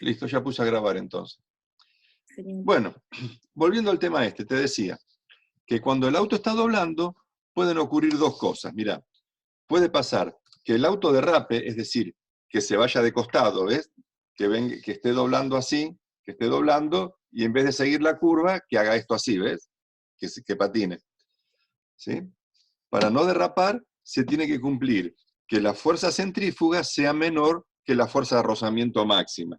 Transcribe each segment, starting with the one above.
Listo, ya puse a grabar entonces. Excelente. Bueno, volviendo al tema este, te decía que cuando el auto está doblando, pueden ocurrir dos cosas. Mirá, puede pasar que el auto derrape, es decir, que se vaya de costado, ¿ves? Que esté doblando así, que esté doblando, y en vez de seguir la curva, que haga esto así, ¿ves? Que patine. ¿Sí? Para no derrapar, se tiene que cumplir que la fuerza centrífuga sea menor que la fuerza de rozamiento máxima.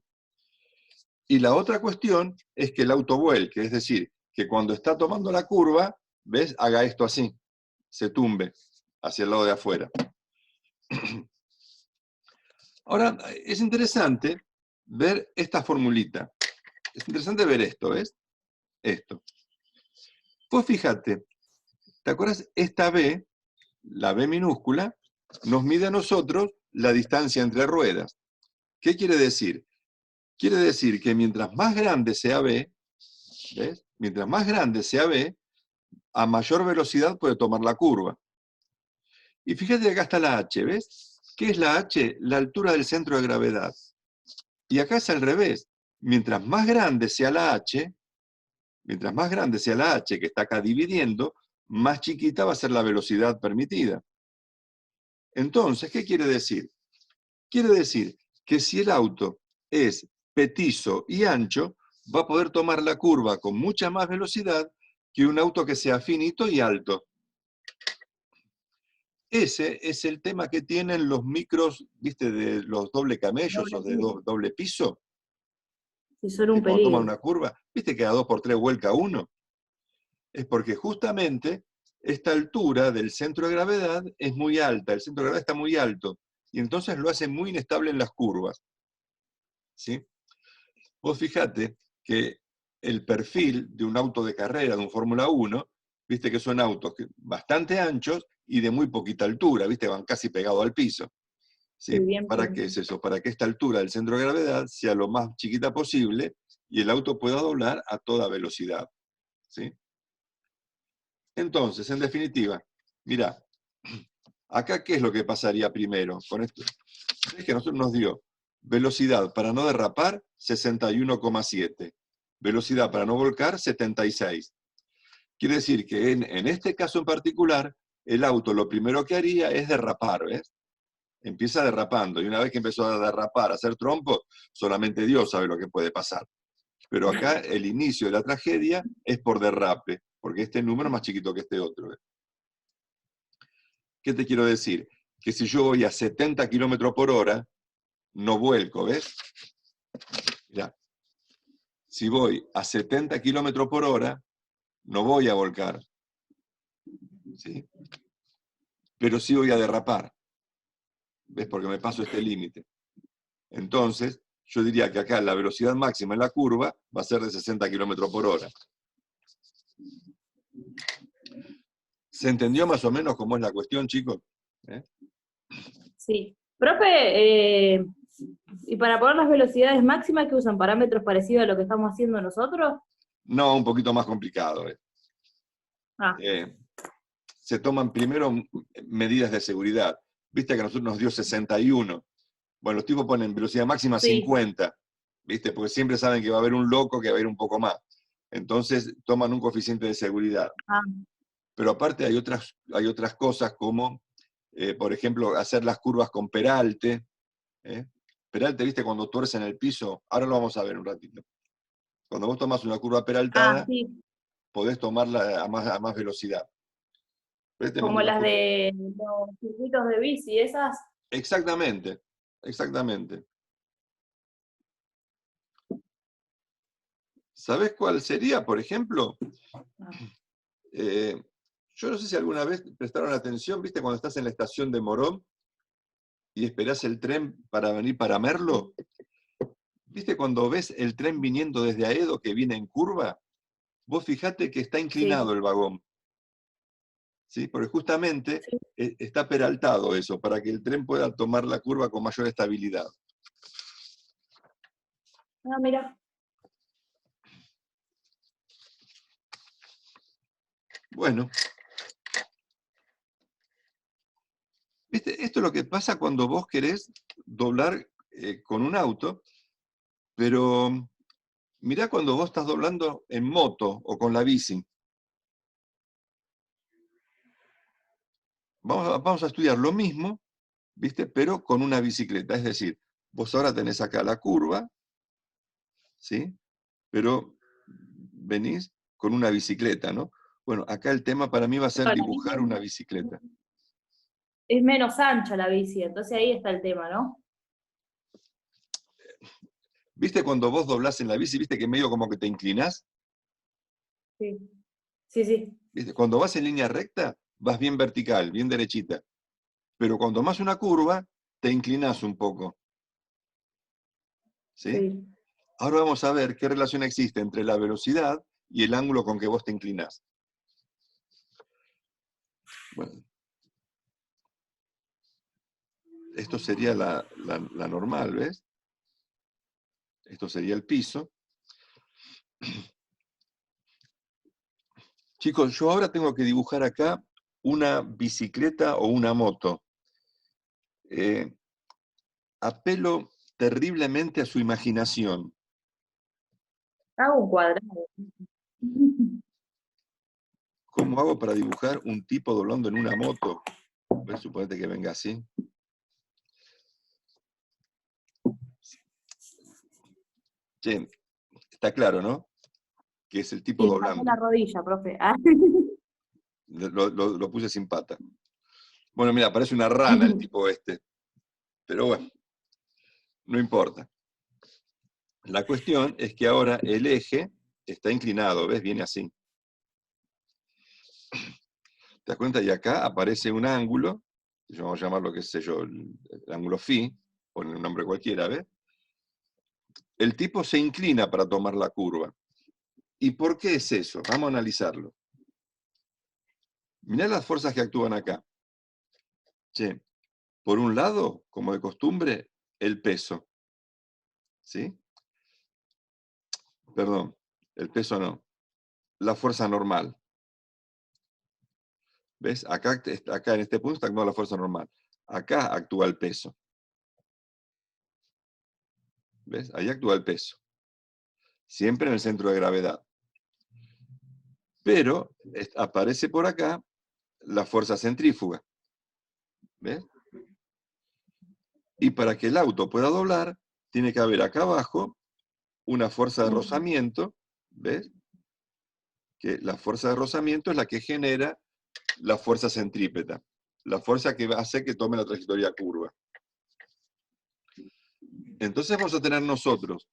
Y la otra cuestión es que el auto vuelque, es decir, que cuando está tomando la curva, ¿ves? Haga esto así, se tumbe hacia el lado de afuera. Ahora, es interesante ver esta formulita. Es interesante ver esto, ¿ves? Esto. Pues fíjate, ¿te acuerdas? Esta B, la B minúscula, nos mide a nosotros la distancia entre ruedas. ¿Qué quiere decir? Quiere decir que mientras más grande sea B, ¿ves? Mientras más grande sea B, a mayor velocidad puede tomar la curva. Y fíjate que acá está la H, ¿ves? ¿Qué es la H? La altura del centro de gravedad. Y acá es al revés. Mientras más grande sea la H, mientras más grande sea la H que está acá dividiendo, más chiquita va a ser la velocidad permitida. Entonces, ¿qué quiere decir? Quiere decir que si el auto es petizo y ancho, va a poder tomar la curva con mucha más velocidad que un auto que sea finito y alto. Ese es el tema que tienen los micros, ¿viste? De los doble camellos o de doble piso, Si son que un cuando toman peligro. una curva, ¿viste que a 2x3 vuelca uno? Es porque justamente esta altura del centro de gravedad es muy alta, el centro de gravedad está muy alto, y entonces lo hace muy inestable en las curvas. ¿Sí? Vos fijate que el perfil de un auto de carrera, de un Fórmula 1, viste que son autos bastante anchos y de muy poquita altura, viste, van casi pegados al piso. ¿Sí? Sí, bien ¿Para qué es eso? Para que esta altura del centro de gravedad sea lo más chiquita posible y el auto pueda doblar a toda velocidad. ¿Sí? Entonces, en definitiva, mirá, acá ¿qué es lo que pasaría primero con esto? Es que a nosotros nos dio velocidad para no derrapar, 61,7. Velocidad para no volcar, 76. Quiere decir que en este caso en particular, el auto lo primero que haría es derrapar, ¿ves? Empieza derrapando, y una vez que empezó a derrapar, a hacer trompo, solamente Dios sabe lo que puede pasar. Pero acá el inicio de la tragedia es por derrape, porque este número es más chiquito que este otro. ¿Ves? ¿Qué te quiero decir? Que si yo voy a 70 km por hora, no vuelco, ¿ves? Mirá, si voy a 70 km por hora, no voy a volcar, ¿sí? Pero sí voy a derrapar, ¿ves? Porque me paso este límite. Entonces, yo diría que acá la velocidad máxima en la curva va a ser de 60 km por hora. ¿Se entendió más o menos cómo es la cuestión, chicos? Sí. Profe, y para poner las velocidades máximas, ¿que usan parámetros parecidos a lo que estamos haciendo nosotros? No, un poquito más complicado. Ah, Se toman primero medidas de seguridad. Viste que a nosotros nos dio 61. Bueno, los tipos ponen velocidad máxima sí. 50, ¿viste? Porque siempre saben que va a haber un loco que va a ir un poco más. Entonces toman un coeficiente de seguridad. Ah, Pero aparte hay otras cosas como, por ejemplo, hacer las curvas con peralte. Peralte, ¿viste? Cuando tuercen el piso, ahora lo vamos a ver un ratito. Cuando vos tomás una curva peraltada, sí. podés tomarla a más velocidad. Pero te mando Como una las foto. de los circuitos de bici, esas. Exactamente, exactamente. ¿Sabés cuál sería, por ejemplo? Ah, Eh, yo no sé si alguna vez prestaron atención, ¿viste? Cuando estás en la estación de Morón y esperás el tren para venir para Merlo. ¿Viste cuando ves el tren viniendo desde Aedo que viene en curva? Vos fijate que está sí, inclinado el vagón. ¿Sí? Porque justamente sí. está peraltado eso, para que el tren pueda tomar la curva con mayor estabilidad. Ah, mira. Bueno, ¿viste? Esto es lo que pasa cuando vos querés doblar con un auto. Pero mirá cuando vos estás doblando en moto o con la bici. Vamos a estudiar lo mismo, ¿viste? Pero con una bicicleta. Es decir, vos ahora tenés acá la curva, ¿sí? Pero venís con una bicicleta, ¿no? Bueno, acá el tema para mí va a ser Claro, la bici dibujar una bicicleta. es menos ancha la bici, entonces ahí está el tema, ¿no? ¿Viste cuando vos doblás en la bici, viste que medio como que te inclinás? Sí, sí, sí. ¿Viste? Cuando vas en línea recta, vas bien vertical, bien derechita. Pero cuando más una curva, te inclinás un poco, ¿sí? Sí. Ahora vamos a ver qué relación existe entre la velocidad y el ángulo con que vos te inclinás. Bueno, esto sería la normal, ¿ves? Esto sería el piso. Chicos, yo ahora tengo que dibujar acá una bicicleta o una moto. Apelo terriblemente a su imaginación. Hago un cuadrado. ¿Cómo hago para dibujar un tipo doblando en una moto? ¿Ves? Suponete que venga así. Che, está claro, ¿no? Que es el tipo Sí, me pasó la doblando. rodilla, profe. Ah. Lo puse sin pata. Bueno, mira, parece una rana el tipo este. Pero bueno, no importa. La cuestión es que ahora el eje está inclinado, ¿ves? Viene así. ¿Te das cuenta? Y acá aparece un ángulo, que vamos a llamarlo, qué sé yo, el ángulo phi, ponen un nombre cualquiera, ¿ves? El tipo se inclina para tomar la curva. ¿Y por qué es eso? Vamos a analizarlo. Mirá las fuerzas que actúan acá. Che, por un lado, como de costumbre, el peso. ¿Sí? Perdón, el peso no. La fuerza normal. ¿Ves? Acá en este punto está actuando la fuerza normal. Acá actúa el peso. ¿Ves? Ahí actúa el peso. Siempre en el centro de gravedad. Pero aparece por acá la fuerza centrífuga. ¿Ves? Y para que el auto pueda doblar, tiene que haber acá abajo una fuerza de rozamiento. ¿Ves? Que la fuerza de rozamiento es la que genera la fuerza centrípeta. La fuerza que hace que tome la trayectoria curva. Entonces vamos a tener nosotros,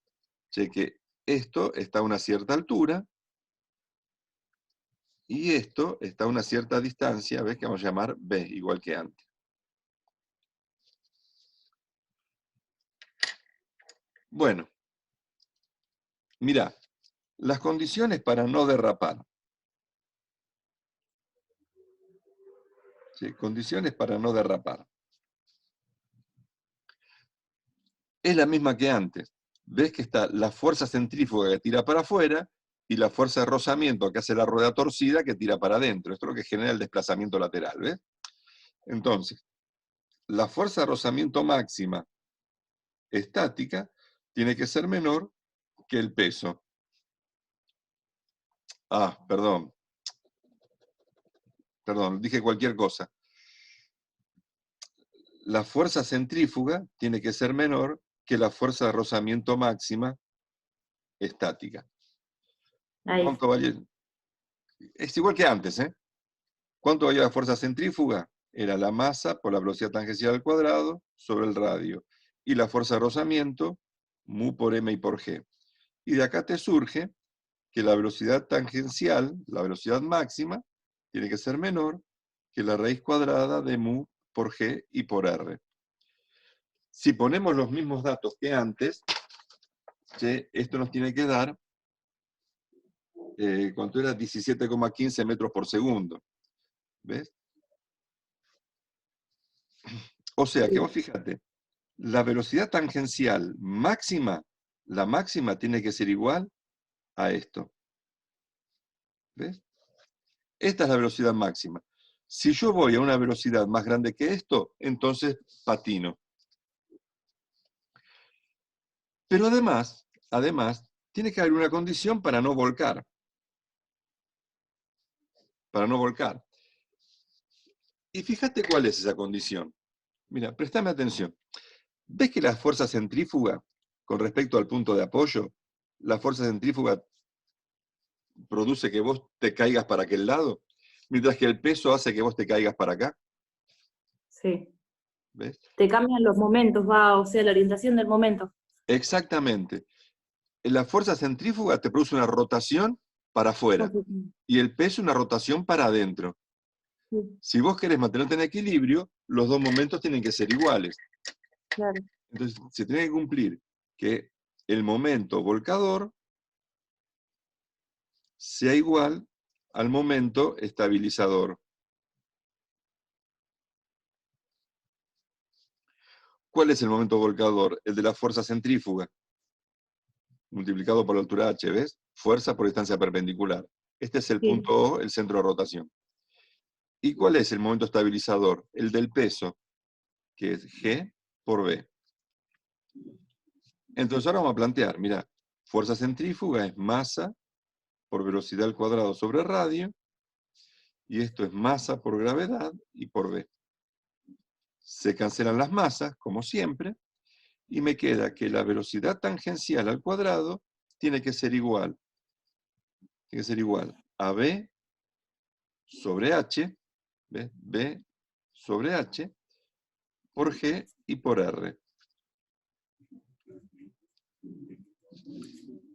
che, que esto está a una cierta altura y esto está a una cierta distancia, ¿ves? Que vamos a llamar B, igual que antes. Bueno, mirá, las condiciones para no derrapar. ¿Sí? Condiciones para no derrapar. Es la misma que antes. Ves que está la fuerza centrífuga que tira para afuera y la fuerza de rozamiento que hace la rueda torcida que tira para adentro. Esto es lo que genera el desplazamiento lateral, ¿ves? Entonces, la fuerza de rozamiento máxima estática tiene que ser menor que el peso. Perdón, dije cualquier cosa. La fuerza centrífuga tiene que ser menor que la fuerza de rozamiento máxima estática. Ahí. ¿Cuánto vale? Es igual que antes, ¿eh? ¿Cuánto valía la fuerza centrífuga? Era la masa por la velocidad tangencial al cuadrado sobre el radio. Y la fuerza de rozamiento, mu por m y por g. Y de acá te surge que la velocidad tangencial, la velocidad máxima, tiene que ser menor que la raíz cuadrada de mu por g y por r. Si ponemos los mismos datos que antes, esto nos tiene que dar, ¿cuánto era? 17,15 metros por segundo. ¿Ves? O sea que vos fíjate, la velocidad tangencial máxima, la máxima tiene que ser igual a esto. ¿Ves? Esta es la velocidad máxima. Si yo voy a una velocidad más grande que esto, entonces patino. Pero además, además, tiene que haber una condición para no volcar. Para no volcar. Y fíjate cuál es esa condición. Mira, préstame atención. ¿Ves que la fuerza centrífuga, con respecto al punto de apoyo, la fuerza centrífuga produce que vos te caigas para aquel lado, mientras que el peso hace que vos te caigas para acá? Sí. ¿Ves? Te cambian los momentos, o sea, la orientación del momento. Exactamente. La fuerza centrífuga te produce una rotación para afuera y el peso una rotación para adentro. Sí, Si vos querés mantenerte en equilibrio, los dos momentos tienen que ser iguales. claro. Entonces, se tiene que cumplir que el momento volcador sea igual al momento estabilizador. ¿Cuál es el momento volcador? El de la fuerza centrífuga, multiplicado por la altura h, ¿ves? Fuerza por distancia perpendicular. Este es el Sí, punto O, el centro de rotación. ¿Y cuál es el momento estabilizador? El del peso, que es G por B. Entonces ahora vamos a plantear, mira, fuerza centrífuga es masa por velocidad al cuadrado sobre radio, y esto es masa por gravedad y por B. Se cancelan las masas, como siempre, y me queda que la velocidad tangencial al cuadrado tiene que ser igual a B sobre H, ¿ves? B sobre H, por G y por R.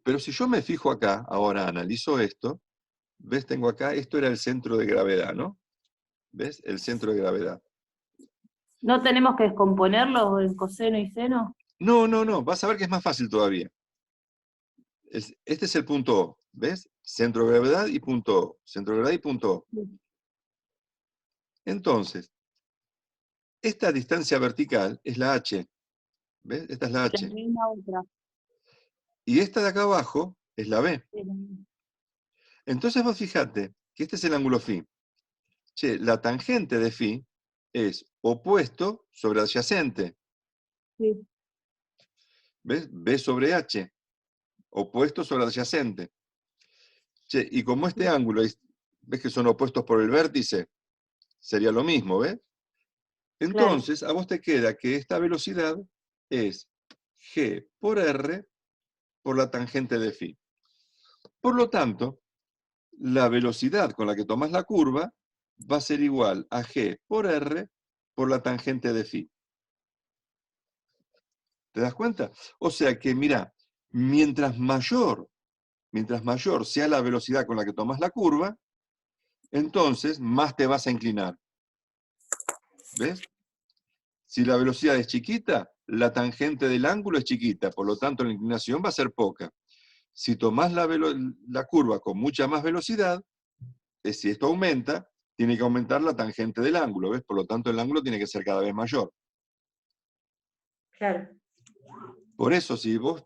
Pero si yo me fijo acá, ahora analizo esto, ¿ves? Tengo acá, esto era el centro de gravedad, ¿no? ¿Ves? El centro de gravedad. ¿no tenemos que descomponerlos en coseno y seno? No, vas a ver que es más fácil todavía. Este es el punto O, ¿ves? Centro de gravedad y punto O. Centro de gravedad y punto O. Sí. Entonces, esta distancia vertical es la H, ¿ves? Esta es la Y la H. misma otra. Y esta de acá abajo es la B. Sí, la misma. Entonces vos fijate que este es el ángulo φ. Che, la tangente de φ es opuesto sobre adyacente. Sí, ¿Ves? B sobre H. Opuesto sobre adyacente. Che, y como este ángulo, ¿ves que son opuestos por el vértice? Sería lo mismo, ¿ves? claro. Entonces, a vos te queda que esta velocidad es G por R por la tangente de φ. Por lo tanto, la velocidad con la que tomas la curva va a ser igual a G por R por la tangente de φ. ¿Te das cuenta? O sea que, mira, mientras mayor sea la velocidad con la que tomas la curva, entonces más te vas a inclinar. ¿Ves? Si la velocidad es chiquita, la tangente del ángulo es chiquita, por lo tanto la inclinación va a ser poca. Si tomás la curva con mucha más velocidad, si esto aumenta, tiene que aumentar la tangente del ángulo, ¿ves? Por lo tanto el ángulo tiene que ser cada vez mayor. Claro. Por eso, si vos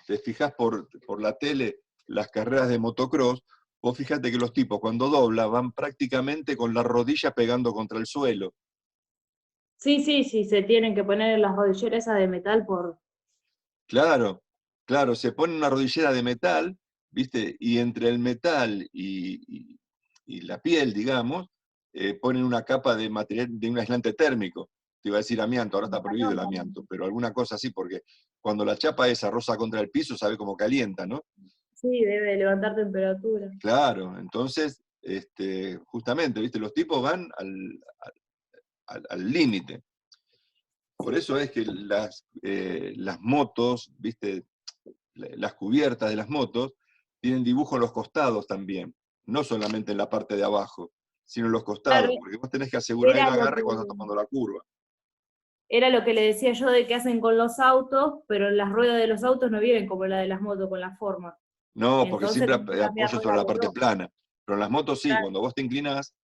te fijás por la tele las carreras de motocross, vos fíjate que los tipos cuando doblan van prácticamente con la rodilla pegando contra el suelo. Sí, sí, sí, se tienen que poner las rodilleras esas de metal por... Claro, claro, se pone una rodillera de metal, ¿viste? Y entre el metal y la piel, digamos, ponen una capa de material, de un aislante térmico. Te iba a decir amianto, ahora está prohibido el amianto, pero alguna cosa así, porque cuando la chapa esa roza contra el piso, sabe cómo calienta, ¿no? Sí, debe levantar temperatura. Claro, entonces, justamente, ¿viste? Los tipos van al límite. Por eso es que las motos, ¿viste? Las cubiertas de las motos tienen dibujo en los costados también, no solamente en la parte de abajo, sino en los Claro, costados, porque vos tenés que asegurar el era lo agarre que, cuando estás tomando la curva. era lo que le decía yo de que hacen con los autos, pero las ruedas de los autos no vienen como la de las motos, con la forma. No, porque Entonces siempre tenés que cambiar apoyo sobre ruedas la los parte dos. plana, pero en las motos sí, Claro, cuando vos te inclinás,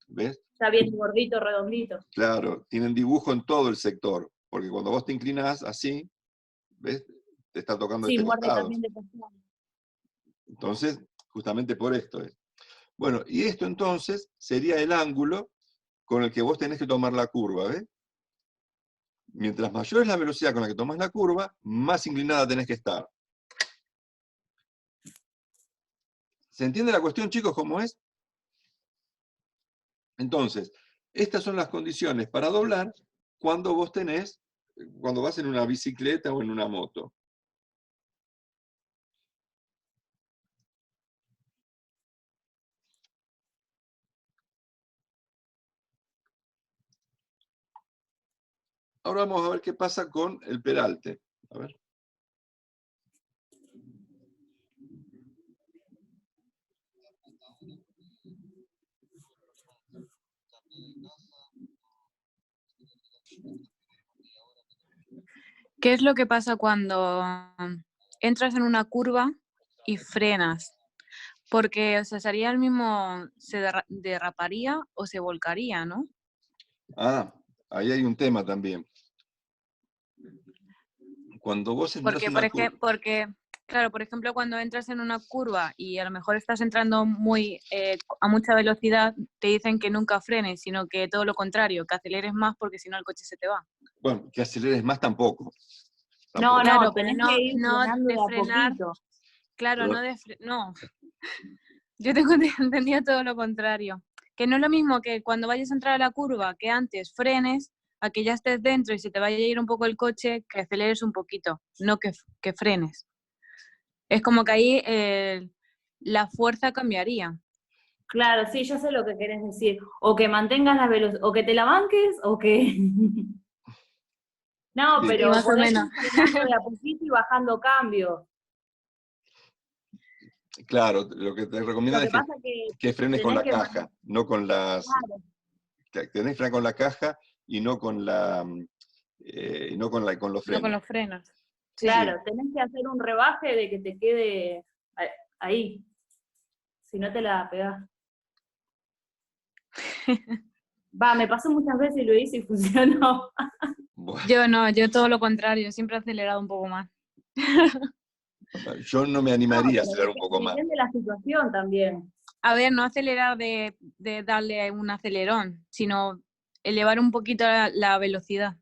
¿ves? está bien gordito, redondito. Claro, tienen dibujo en todo el sector, porque cuando vos te inclinás así, ¿ves? Te está tocando Sí, este muerde costado. también de costado. Entonces, justamente por esto es. Bueno, y esto entonces sería el ángulo con el que vos tenés que tomar la curva, ¿ves? Mientras mayor es la velocidad con la que tomas la curva, más inclinada tenés que estar. ¿Se entiende la cuestión, chicos, cómo es? Entonces, estas son las condiciones para doblar cuando cuando vas en una bicicleta o en una moto. Ahora vamos a ver qué pasa con el peralte. A ver. ¿Qué es lo que pasa cuando entras en una curva y frenas? Porque, o sea, sería el mismo, se derraparía o se volcaría, ¿no? Ah, ahí hay un tema también. Cuando vos entras en una curva... Claro, por ejemplo, cuando entras en una curva y a lo mejor estás entrando a mucha velocidad, te dicen que nunca frenes, sino que todo lo contrario, que aceleres más porque si no el coche se te va. Bueno, que aceleres más tampoco. No, Claro, no, pero tenés que ir no frenando de de a frenar, poquito. claro, Pero- no. Yo tengo entendido todo lo contrario. Que no es lo mismo que cuando vayas a entrar a la curva, que antes frenes, a que ya estés dentro y se te vaya a ir un poco el coche, que aceleres un poquito, no que frenes. Es como que ahí la fuerza cambiaría. Claro, sí, yo sé lo que querés decir. O que mantengas la velocidad, o que te la banques, o que... No, Sí, Sí, pero más o podés menos. ir frenando de a poquito y bajando cambios. claro, lo que te Lo recomiendan que es pasa que que frenes con tenés la que caja, no con las... manejar. Tenés que frenar con la caja y no con con los No con frenos. los frenos. Sí. Sí, Claro, tenés que hacer un rebaje de que te quede ahí. Si no te la pegás. Va, me pasó muchas veces y lo hice y funcionó. bueno, Yo no, yo todo lo contrario, siempre he acelerado un poco más. yo no me No, animaría a pero acelerar un poco más. depende de la situación también. A ver, no acelerar de darle un acelerón, sino elevar un poquito la velocidad.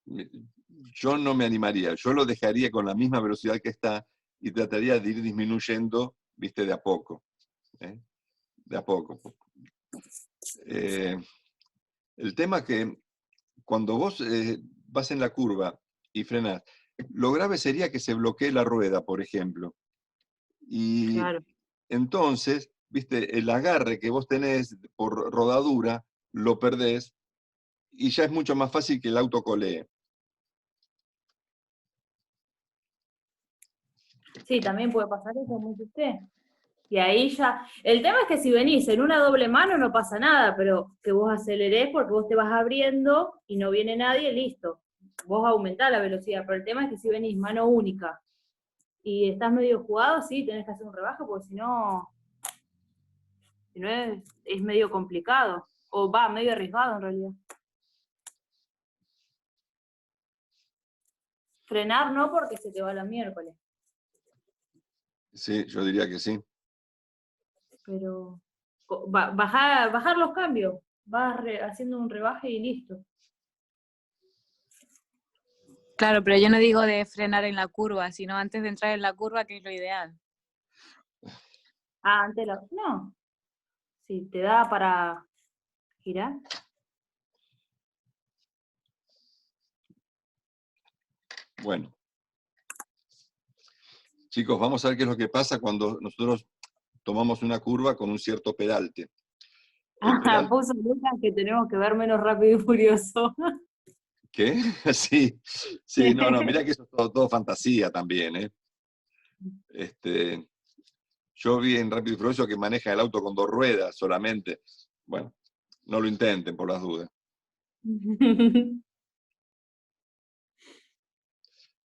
Yo no me animaría, yo lo dejaría con la misma velocidad que está y trataría de ir disminuyendo, viste, de a poco. ¿Eh? De a poco. Eh, el tema que cuando vos vas en la curva y frenás, lo grave sería que se bloquee la rueda, por ejemplo. Y Claro. entonces, viste, el agarre que vos tenés por rodadura, lo perdés y ya es mucho más fácil que el auto colee. Sí, también puede pasar eso, como dice usted. Y ahí ya, el tema es que si venís en una doble mano no pasa nada, pero que vos acelerés porque vos te vas abriendo y no viene nadie, listo. Vos aumentás la velocidad, pero el tema es que si venís mano única y estás medio jugado, sí, tenés que hacer un rebaje porque si no es medio complicado, o va, medio arriesgado en realidad. Frenar no porque se te va la miércoles, Sí, yo diría que sí. pero bajar los cambios, vas haciendo un rebaje y listo. Claro, pero yo no digo de frenar en la curva, sino antes de entrar en la curva, que es lo ideal. Ah, antes la... No, si te da para girar. Bueno, chicos, vamos a ver qué es lo que pasa cuando nosotros tomamos una curva con un cierto peralte. El Ah, peralte, puso Lucas que tenemos que ver menos Rápido y Furioso. ¿qué? Sí, sí, no, mirá que eso es todo fantasía también, ¿eh? Yo vi en Rápido y Furioso que maneja el auto con 2 ruedas solamente. Bueno, no lo intenten por las dudas.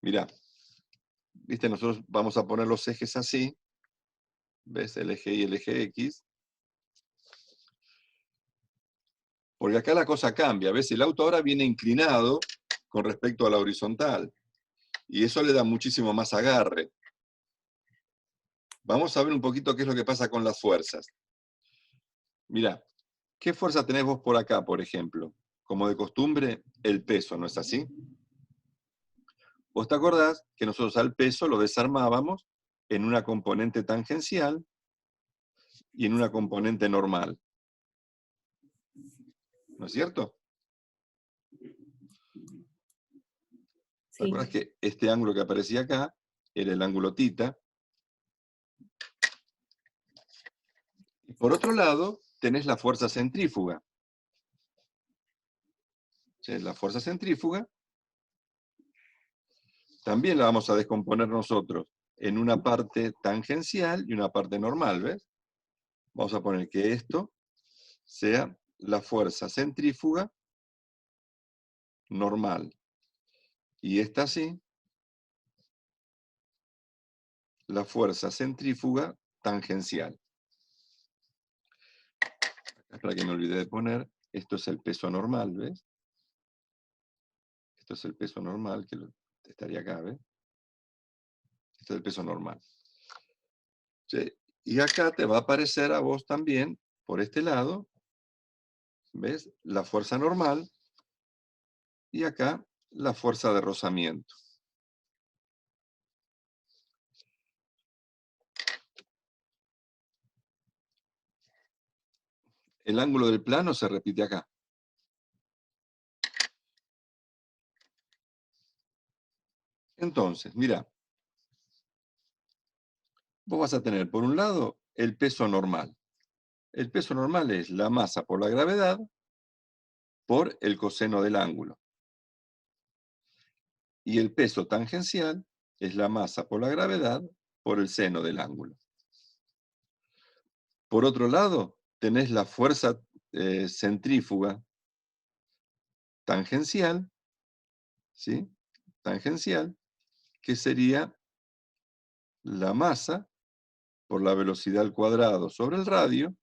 Mirá, viste, nosotros vamos a poner los ejes así. ¿Ves? El eje Y, el eje X. Porque acá la cosa cambia. ¿Ves? El auto ahora viene inclinado con respecto a la horizontal. Y eso le da muchísimo más agarre. Vamos a ver un poquito qué es lo que pasa con las fuerzas. Mirá, ¿qué fuerza tenés vos por acá, por ejemplo? como de costumbre, el peso, ¿no es así? ¿Vos te acordás que nosotros al peso lo desarmábamos en una componente tangencial y en una componente normal? ¿No es cierto? ¿Te Sí. acuerdas que este ángulo que aparecía acá era el ángulo θ? Y por otro lado, tenés la fuerza centrífuga. ¿Sí? La fuerza centrífuga también la vamos a descomponer nosotros en una parte tangencial y una parte normal, ¿ves? Vamos a poner que esto sea la fuerza centrífuga normal. Y esta sí, la fuerza centrífuga tangencial. Para que me olvide de poner, esto es el peso normal, ¿ves? Esto es el peso normal, que estaría acá, ¿ves? Este es el peso normal. ¿Sí? Y acá te va a aparecer a vos también, por este lado, ¿ves? La fuerza normal, y acá la fuerza de rozamiento. El ángulo del plano se repite acá. Entonces, mira, vos vas a tener por un lado el peso normal. El peso normal es la masa por la gravedad por el coseno del ángulo. Y el peso tangencial es la masa por la gravedad por el seno del ángulo. Por otro lado, tenés la fuerza centrífuga tangencial, ¿sí? Tangencial, que sería la masa por la velocidad al cuadrado sobre el radio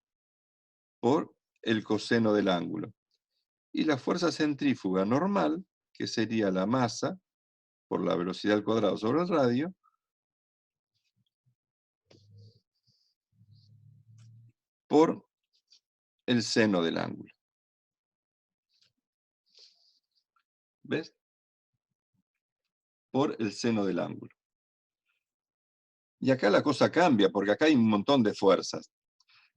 por el coseno del ángulo. Y la fuerza centrífuga normal, que sería la masa por la velocidad al cuadrado sobre el radio, por el seno del ángulo. ¿Ves? Por el seno del ángulo. Y acá la cosa cambia, porque acá hay un montón de fuerzas.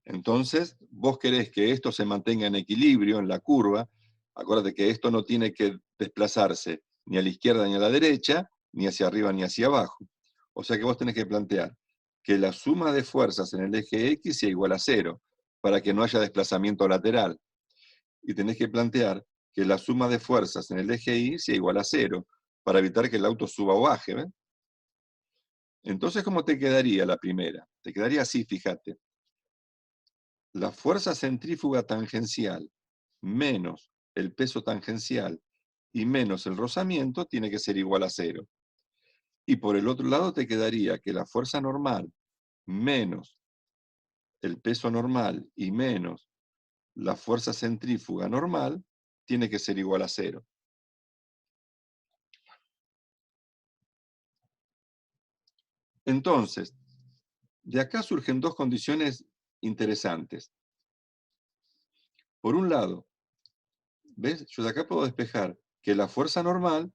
Entonces, vos querés que esto se mantenga en equilibrio en la curva. Acuérdate que esto no tiene que desplazarse ni a la izquierda ni a la derecha, ni hacia arriba ni hacia abajo. O sea que vos tenés que plantear que la suma de fuerzas en el eje X sea igual a 0, para que no haya desplazamiento lateral. Y tenés que plantear que la suma de fuerzas en el eje Y sea igual a 0, para evitar que el auto suba o baje, ¿ven? Entonces, ¿cómo te quedaría la primera? Te quedaría así, fíjate. La fuerza centrífuga tangencial menos el peso tangencial y menos el rozamiento tiene que ser igual a 0. Y por el otro lado te quedaría que la fuerza normal menos el peso normal y menos la fuerza centrífuga normal tiene que ser igual a 0. Entonces, de acá surgen dos condiciones interesantes. Por un lado, ¿ves? Yo de acá puedo despejar que la fuerza normal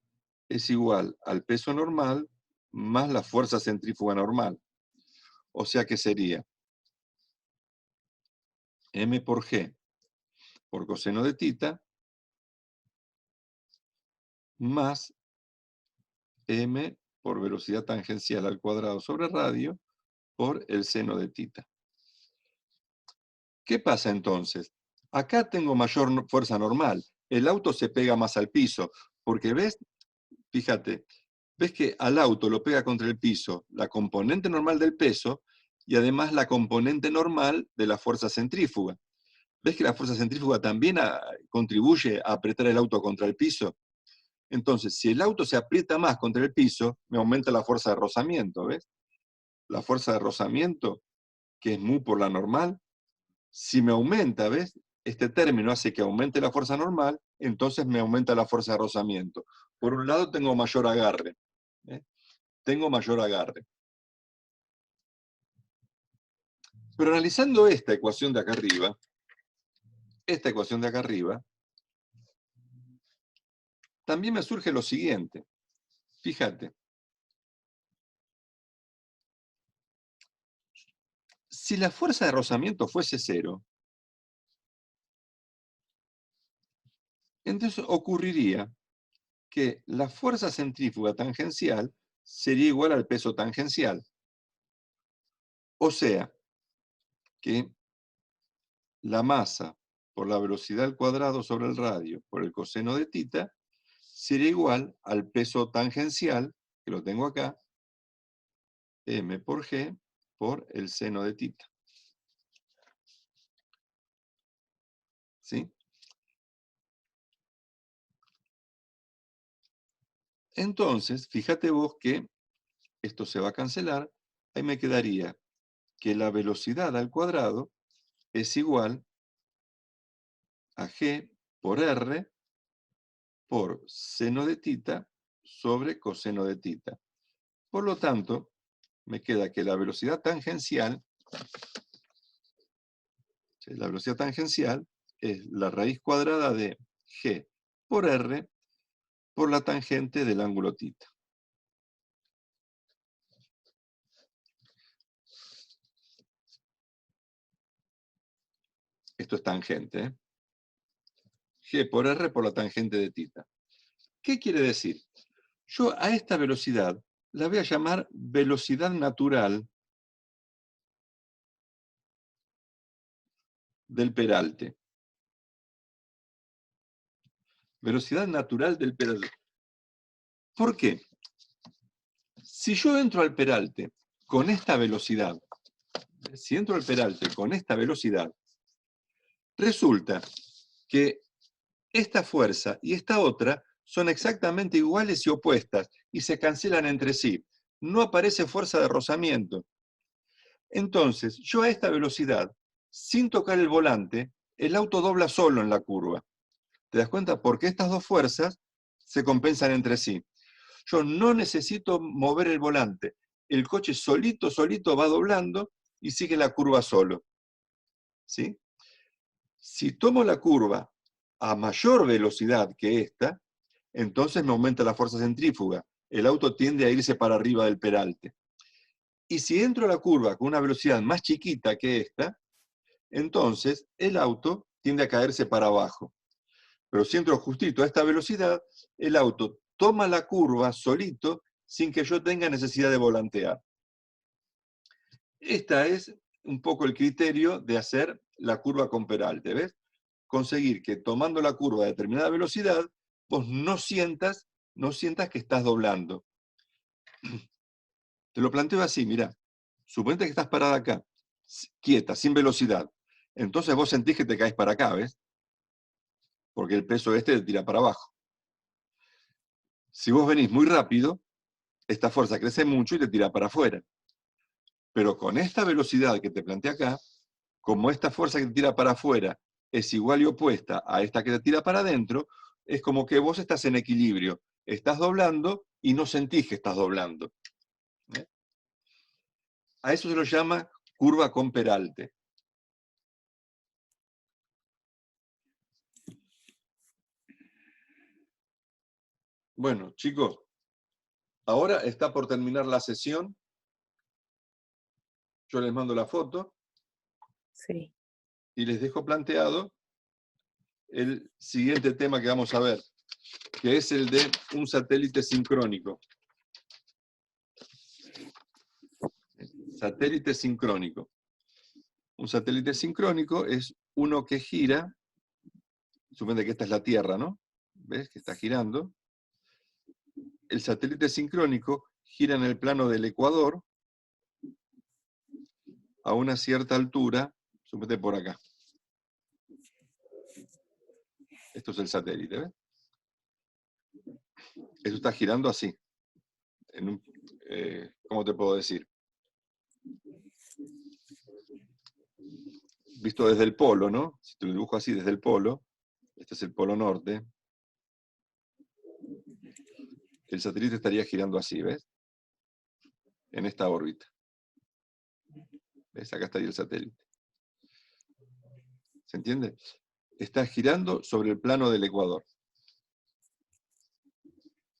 es igual al peso normal más la fuerza centrífuga normal. O sea que sería m por g por coseno de θ más m por velocidad tangencial al cuadrado sobre radio por el seno de θ. ¿Qué pasa entonces? Acá tengo mayor fuerza normal. El auto se pega más al piso, porque ves, fíjate, ves que al auto lo pega contra el piso la componente normal del peso y además la componente normal de la fuerza centrífuga. ¿Ves que la fuerza centrífuga también contribuye a apretar el auto contra el piso? Entonces, si el auto se aprieta más contra el piso, me aumenta la fuerza de rozamiento, ¿ves? La fuerza de rozamiento, que es mu por la normal, si me aumenta, ¿ves? Este término hace que aumente la fuerza normal, entonces me aumenta la fuerza de rozamiento. Por un lado tengo mayor agarre. ¿Eh? Tengo mayor agarre. Pero analizando esta ecuación de acá arriba, también me surge lo siguiente. Fíjate. Si la fuerza de rozamiento fuese 0, entonces ocurriría que la fuerza centrífuga tangencial sería igual al peso tangencial. O sea, que la masa por la velocidad al cuadrado sobre el radio por el coseno de tita sería igual al peso tangencial, que lo tengo acá, m por g por el seno de tita. ¿Sí? Entonces, fíjate vos que esto se va a cancelar, ahí me quedaría que la velocidad al cuadrado es igual a g por r por seno de tita sobre coseno de tita. Por lo tanto, me queda que la velocidad tangencial es la raíz cuadrada de g por r por la tangente del ángulo tita. Esto es tangente, ¿eh? G por r por la tangente de tita. ¿Qué quiere decir? Yo a esta velocidad la voy a llamar velocidad natural del peralte. Velocidad natural del peralte. ¿Por qué? Si yo entro al peralte con esta velocidad, si entro al peralte con esta velocidad, resulta que esta fuerza y esta otra son exactamente iguales y opuestas y se cancelan entre sí. No aparece fuerza de rozamiento. Entonces, yo a esta velocidad, sin tocar el volante, el auto dobla solo en la curva. ¿Te das cuenta? Porque estas dos fuerzas se compensan entre sí. Yo no necesito mover el volante. El coche solito va doblando y sigue la curva solo. ¿Sí? Si tomo la curva a mayor velocidad que esta, entonces me aumenta la fuerza centrífuga. El auto tiende a irse para arriba del peralte. Y si entro a la curva con una velocidad más chiquita que esta, entonces el auto tiende a caerse para abajo. Pero si entro justito a esta velocidad, el auto toma la curva solito sin que yo tenga necesidad de volantear. Este es un poco el criterio de hacer la curva con peralte, ¿ves? Conseguir que tomando la curva a determinada velocidad, vos no sientas que estás doblando. Te lo planteo así, mirá. Suponete que estás parada acá, quieta, sin velocidad. Entonces vos sentís que te caes para acá, ¿ves? Porque el peso este te tira para abajo. Si vos venís muy rápido, esta fuerza crece mucho y te tira para afuera. Pero con esta velocidad que te planteé acá, como esta fuerza que te tira para afuera es igual y opuesta a esta que te tira para adentro, es como que vos estás en equilibrio. Estás doblando y no sentís que estás doblando. ¿Eh? A eso se lo llama curva con peralte. Bueno, chicos, ahora está por terminar la sesión. Yo les mando la foto. Sí. Y les dejo planteado el siguiente tema que vamos a ver, que es el de un satélite sincrónico. Satélite sincrónico. Un satélite sincrónico es uno que gira, suponete que esta es la Tierra, ¿no? ¿Ves? Que está girando. El satélite sincrónico gira en el plano del ecuador a una cierta altura, suponete por acá. Esto es el satélite, ¿ves? Esto está girando así. ¿Cómo te puedo decir? Visto desde el polo, ¿no? Si te lo dibujo así desde el polo, este es el polo norte, el satélite estaría girando así, ¿ves? En esta órbita. ¿Ves? Acá estaría el satélite. ¿Se entiende? Está girando sobre el plano del ecuador.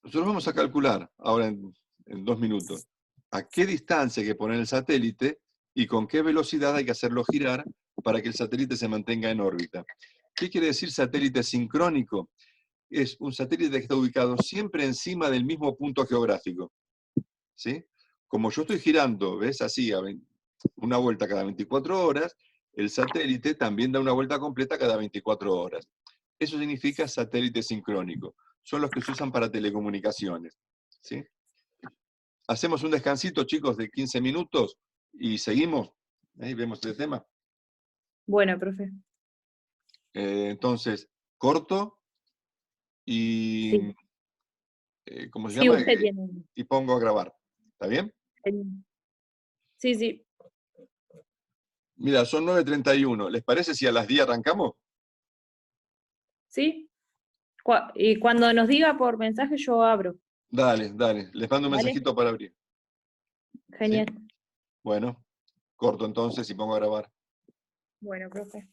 Nosotros vamos a calcular ahora en 2 minutos a qué distancia hay que poner el satélite y con qué velocidad hay que hacerlo girar para que el satélite se mantenga en órbita. ¿Qué quiere decir satélite sincrónico? Es un satélite que está ubicado siempre encima del mismo punto geográfico. ¿Sí? Como yo estoy girando, ¿ves? Así, una vuelta cada 24 horas, el satélite también da una vuelta completa cada 24 horas. Eso significa satélite sincrónico. Son los que se usan para telecomunicaciones. ¿Sí? Hacemos un descansito, chicos, de 15 minutos y seguimos. Ahí vemos el tema. Bueno, profe. Entonces, corto y... Sí. ¿Cómo se Sí, llama? usted tiene. Y pongo a grabar. ¿Está bien? Sí, sí. Mira, son 9:31. ¿Les parece si a las 10 arrancamos? ¿Sí? Y cuando nos diga por mensaje yo abro. Dale, dale. Les mando un ¿Vale? mensajito para abrir. ¿Sí? Genial. Bueno, corto entonces y pongo a grabar. Bueno, profe.